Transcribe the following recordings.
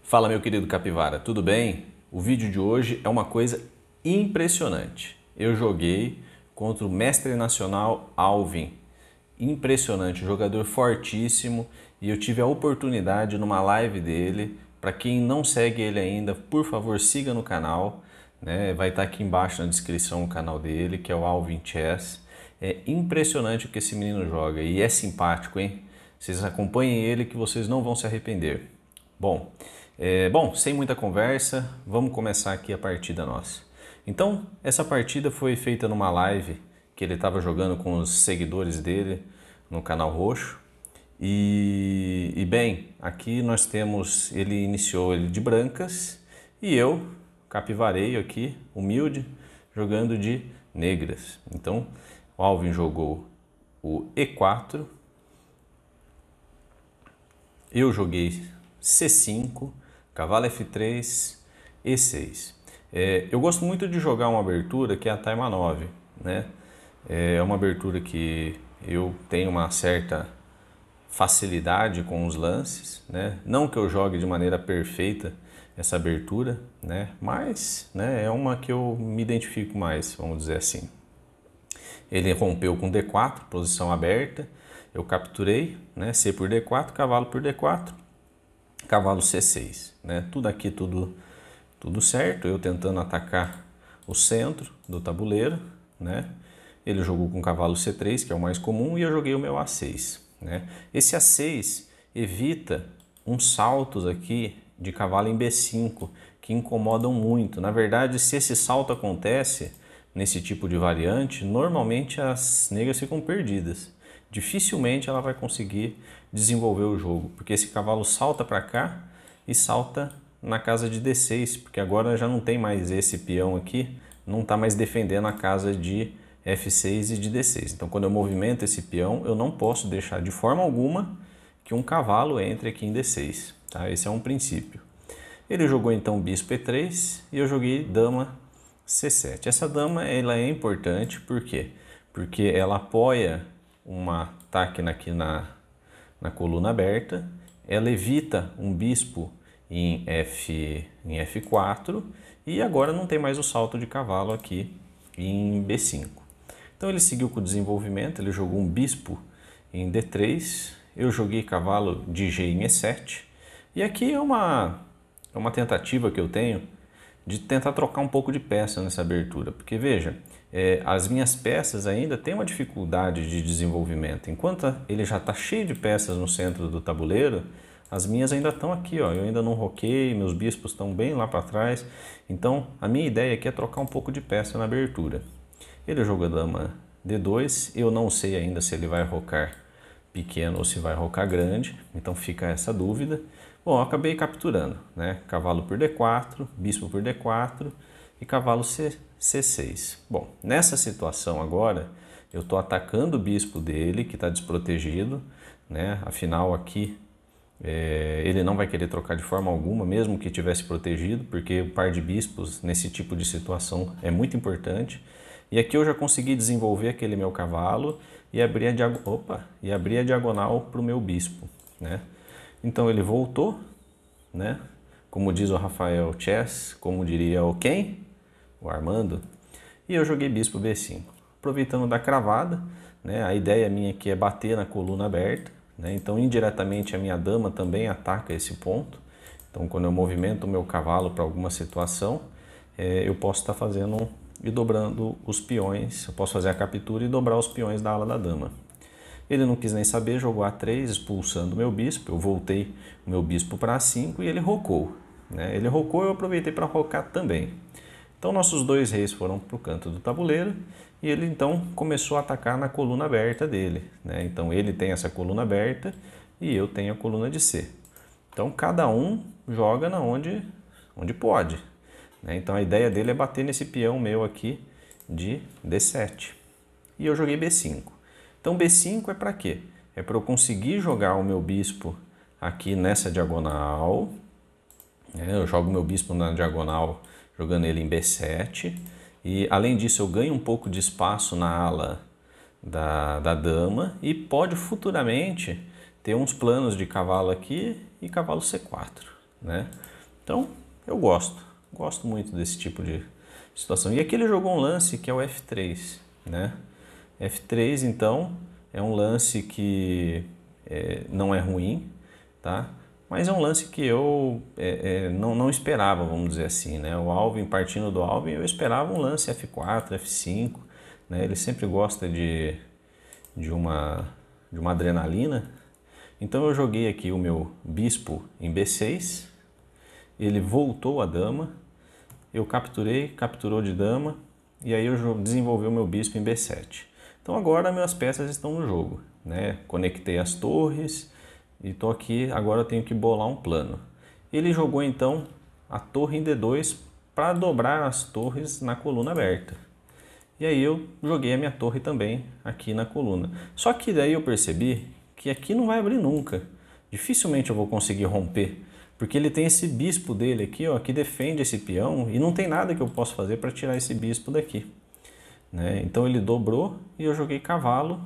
Fala, meu querido capivara, tudo bem? O vídeo de hoje é uma coisa impressionante. Eu joguei contra o mestre nacional Alvin. Impressionante, um jogador fortíssimo, e eu tive a oportunidade numa live dele. Para quem não segue ele ainda, por favor, siga no canal, né? Vai estar aqui embaixo na descrição o canal dele, que é o Alvin Chess. É impressionante o que esse menino joga e é simpático, hein? Vocês acompanhem ele que vocês não vão se arrepender. Bom, sem muita conversa, vamos começar aqui a partida nossa. Então, essa partida foi feita numa live que ele estava jogando com os seguidores dele no canal roxo. Bem, aqui nós temos, ele iniciou ele de brancas e eu, capivareio aqui, humilde, jogando de negras. Então, o Alvin jogou o E4, eu joguei C5, cavalo F3, E6. Eu gosto muito de jogar uma abertura que é a Taima 9, né? É uma abertura que eu tenho uma certa facilidade com os lances, né? Não que eu jogue de maneira perfeita essa abertura, né? Mas, né, é uma que eu me identifico mais, vamos dizer assim. Ele rompeu com D4, posição aberta, eu capturei, né? C por D4, cavalo por D4, cavalo C6, né? Tudo aqui, tudo certo, eu tentando atacar o centro do tabuleiro, né? Ele jogou com cavalo C3, que é o mais comum, e eu joguei o meu A6, né? Esse A6 evita uns saltos aqui de cavalo em B5, que incomodam muito. Na verdade, se esse salto acontece nesse tipo de variante, normalmente as negras ficam perdidas. Dificilmente ela vai conseguir desenvolver o jogo, porque esse cavalo salta para cá e salta na casa de D6, porque agora já não tem mais esse peão aqui, não está mais defendendo a casa de F6 e de D6. Então, quando eu movimento esse peão, eu não posso deixar de forma alguma que um cavalo entre aqui em D6. Tá? Esse é um princípio. Ele jogou então bispo E3 e eu joguei dama C7. Essa dama ela é importante, por quê? Porque ela apoia um ataque aqui na coluna aberta, ela evita um bispo em F4 e agora não tem mais o salto de cavalo aqui em B5. Então ele seguiu com o desenvolvimento, ele jogou um bispo em D3, eu joguei cavalo de G em E7 e aqui é uma tentativa que eu tenho de tentar trocar um pouco de peça nessa abertura, porque veja, as minhas peças ainda têm uma dificuldade de desenvolvimento. Enquanto ele já está cheio de peças no centro do tabuleiro, as minhas ainda estão aqui, ó. Eu ainda não roquei, meus bispos estão bem lá para trás. Então, a minha ideia aqui é trocar um pouco de peça na abertura. Ele jogou a dama D2, eu não sei ainda se ele vai rocar pequeno ou se vai rocar grande, então fica essa dúvida. Bom, eu acabei capturando, né? Cavalo por D4, bispo por D4 e cavalo C6. Bom, nessa situação agora, eu estou atacando o bispo dele, que está desprotegido, né? Afinal, aqui ele não vai querer trocar de forma alguma, mesmo que tivesse protegido, porque o par de bispos nesse tipo de situação é muito importante. E aqui eu já consegui desenvolver aquele meu cavalo e abrir a diagonal para o meu bispo, né? Então ele voltou, né? Como diz o Rafael Chess, como diria o quem? O Armando. E eu joguei bispo B5, aproveitando da cravada, né? A ideia minha aqui é bater na coluna aberta, né? Então indiretamente a minha dama também ataca esse ponto. Então quando eu movimento o meu cavalo para alguma situação, eu posso estar fazendo e dobrando os peões, eu posso fazer a captura e dobrar os peões da ala da dama. Ele não quis nem saber, jogou A3, expulsando o meu bispo. Eu voltei o meu bispo para A5 e ele rocou, né? Ele rocou e eu aproveitei para rocar também. Então nossos dois reis foram para o canto do tabuleiro e ele então começou a atacar na coluna aberta dele, né? Então ele tem essa coluna aberta e eu tenho a coluna de C. Então cada um joga onde pode, né? Então a ideia dele é bater nesse peão meu aqui de D7. E eu joguei B5. Então B5 é para quê? É para eu conseguir jogar o meu bispo aqui nessa diagonal. Eu jogo meu bispo na diagonal, jogando ele em B7. E além disso eu ganho um pouco de espaço na ala da dama. E pode futuramente ter uns planos de cavalo aqui e cavalo C4, né? Então, eu gosto muito desse tipo de situação. E aqui ele jogou um lance que é o F3, né? F3, então, é um lance que não é ruim, tá? Mas é um lance que eu não esperava, vamos dizer assim, né? O Alvin, partindo do Alvin, eu esperava um lance F4, F5, né? Ele sempre gosta de uma adrenalina. Então eu joguei aqui o meu bispo em B6, ele voltou a dama, eu capturei, capturou de dama, e aí eu desenvolvi o meu bispo em B7. Então agora minhas peças estão no jogo, né? Conectei as torres e estou aqui, agora eu tenho que bolar um plano. Ele jogou então a torre em D2 para dobrar as torres na coluna aberta. E aí eu joguei a minha torre também aqui na coluna. Só que daí eu percebi que aqui não vai abrir nunca. Dificilmente eu vou conseguir romper, porque ele tem esse bispo dele aqui, ó, que defende esse peão e não tem nada que eu possa fazer para tirar esse bispo daqui, né? Então ele dobrou e eu joguei cavalo,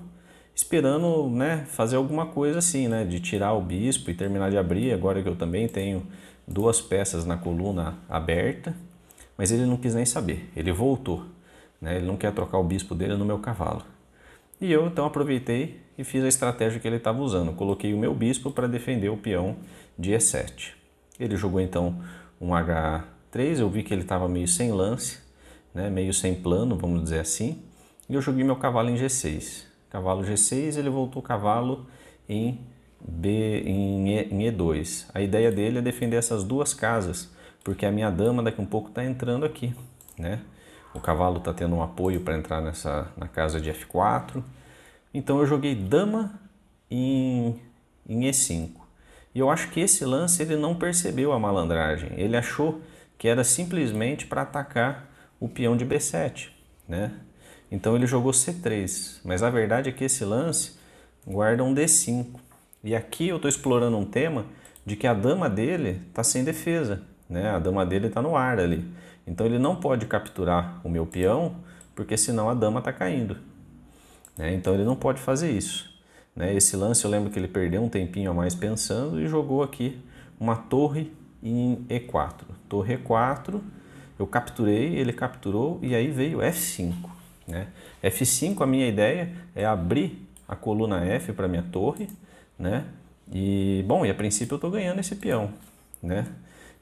esperando, né, fazer alguma coisa assim, né, de tirar o bispo e terminar de abrir, agora que eu também tenho duas peças na coluna aberta, mas ele não quis nem saber, ele voltou, né, ele não quer trocar o bispo dele no meu cavalo. E eu então aproveitei e fiz a estratégia que ele estava usando. Coloquei o meu bispo para defender o peão de E7. Ele jogou então um H3, eu vi que ele estava meio sem lance, né, meio sem plano, vamos dizer assim. E eu joguei meu cavalo em G6. Cavalo G6, ele voltou o cavalo em E2. A ideia dele é defender essas duas casas, porque a minha dama daqui a um pouco está entrando aqui, né? O cavalo está tendo um apoio para entrar na casa de F4. Então eu joguei dama em E5. E eu acho que esse lance ele não percebeu a malandragem. Ele achou que era simplesmente para atacar o peão de B7, né? Então ele jogou C3. Mas a verdade é que esse lance guarda um D5. E aqui eu estou explorando um tema de que a dama dele está sem defesa, né? A dama dele está no ar ali. Então ele não pode capturar o meu peão, porque senão a dama está caindo, né? Então ele não pode fazer isso, né? Esse lance eu lembro que ele perdeu um tempinho a mais pensando e jogou aqui uma torre em E4. Torre E4, eu capturei, ele capturou e aí veio F5, né? F5, a minha ideia é abrir a coluna F para minha torre, né? E bom, e a princípio eu estou ganhando esse peão, né?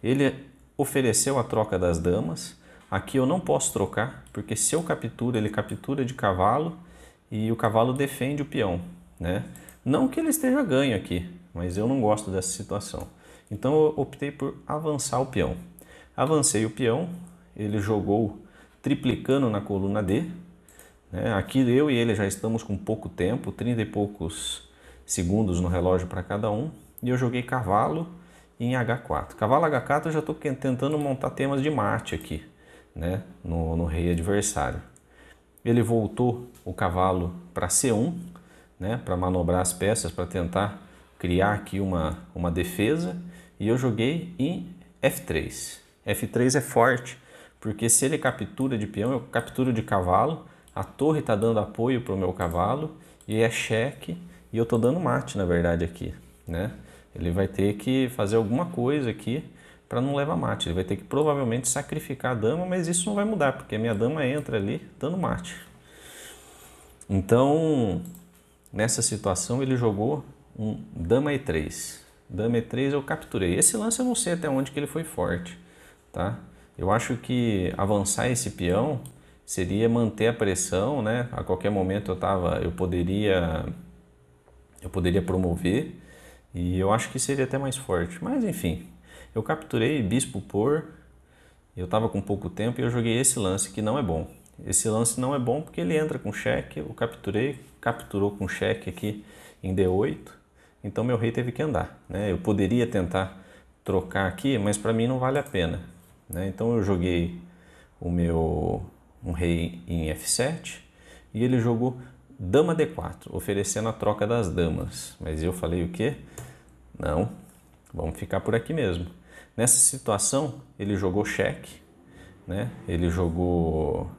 Ele ofereceu a troca das damas. Aqui eu não posso trocar, porque se eu capturo, ele captura de cavalo e o cavalo defende o peão, né? Não que ele esteja ganho aqui, mas eu não gosto dessa situação. Então eu optei por avançar o peão. Avancei o peão, ele jogou triplicando na coluna D, né? Aqui eu e ele já estamos com pouco tempo, 30 e poucos segundos no relógio para cada um, e eu joguei cavalo em H4. Cavalo H4 eu já estou tentando montar temas de mate aqui, né, no rei adversário. Ele voltou o cavalo para C1, né, para manobrar as peças, para tentar criar aqui uma defesa, e eu joguei em F3. F3 é forte, porque se ele captura de peão, eu capturo de cavalo, a torre está dando apoio para o meu cavalo, e é cheque, e eu estou dando mate, na verdade, aqui, né? Ele vai ter que fazer alguma coisa aqui para não levar mate. Ele vai ter que provavelmente sacrificar a dama, mas isso não vai mudar, porque a minha dama entra ali dando mate. Então, nessa situação, ele jogou um dama E3. Dama E3 eu capturei. Esse lance eu não sei até onde que ele foi forte, tá? Eu acho que avançar esse peão seria manter a pressão, né? A qualquer momento eu poderia promover, e eu acho que seria até mais forte. Mas enfim, eu capturei bispo por, eu estava com pouco tempo e eu joguei esse lance que não é bom. Esse lance não é bom porque ele entra com cheque, eu capturei, capturou com cheque aqui em D8, então meu rei teve que andar, né? Eu poderia tentar trocar aqui, mas para mim não vale a pena, né? Então eu joguei um rei em F7 e ele jogou dama D4, oferecendo a troca das damas. Mas eu falei o quê? Não, vamos ficar por aqui mesmo. Nessa situação, ele jogou cheque, né? Ele jogou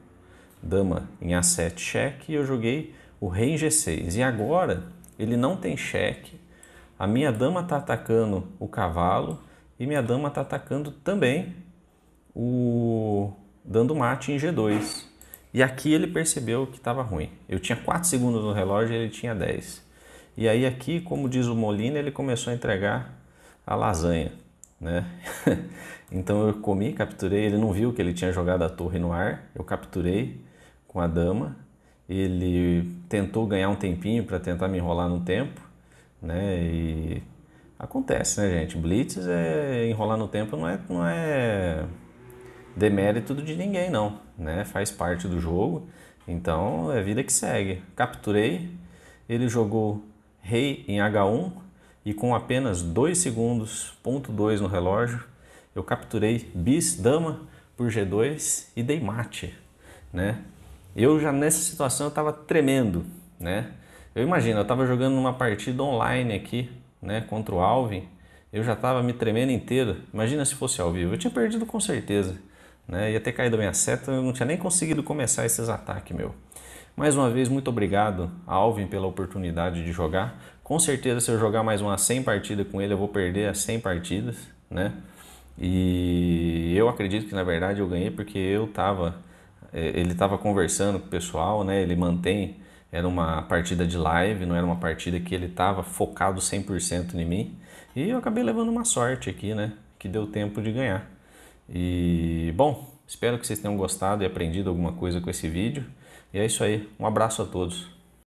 dama em A7 cheque e eu joguei o rei em G6. E agora ele não tem cheque, a minha dama está atacando o cavalo e minha dama está atacando também, dando mate em G2. E aqui ele percebeu que estava ruim. Eu tinha 4 segundos no relógio e ele tinha 10. E aí aqui, como diz o Molina, ele começou a entregar a lasanha, né? Então eu comi, capturei, ele não viu que ele tinha jogado a torre no ar, eu capturei com a dama, ele tentou ganhar um tempinho para tentar me enrolar no tempo, né? E acontece, né, gente? Blitz enrolar no tempo não é demérito de ninguém, não, né? Faz parte do jogo, então é vida que segue. Capturei, ele jogou rei em H1 e com apenas 2 segundos, ponto 2 no relógio, eu capturei bis, dama por G2 e dei mate, né? Eu já nessa situação eu estava tremendo, né? Eu imagino, eu estava jogando uma partida online aqui, né, contra o Alvin, eu já estava me tremendo inteiro. Imagina se fosse ao vivo, eu tinha perdido com certeza, né? Ia ter caído a minha seta, eu não tinha nem conseguido começar esses ataques, meu. Mais uma vez, muito obrigado, Alvin, pela oportunidade de jogar. Com certeza, se eu jogar mais umas 100 partidas com ele, eu vou perder as 100 partidas, né? E eu acredito que, na verdade, eu ganhei porque ele estava conversando com o pessoal, né? Ele era uma partida de live, não era uma partida que ele estava focado 100% em mim. E eu acabei levando uma sorte aqui, né? Que deu tempo de ganhar. E, bom, espero que vocês tenham gostado e aprendido alguma coisa com esse vídeo. E é isso aí, um abraço a todos.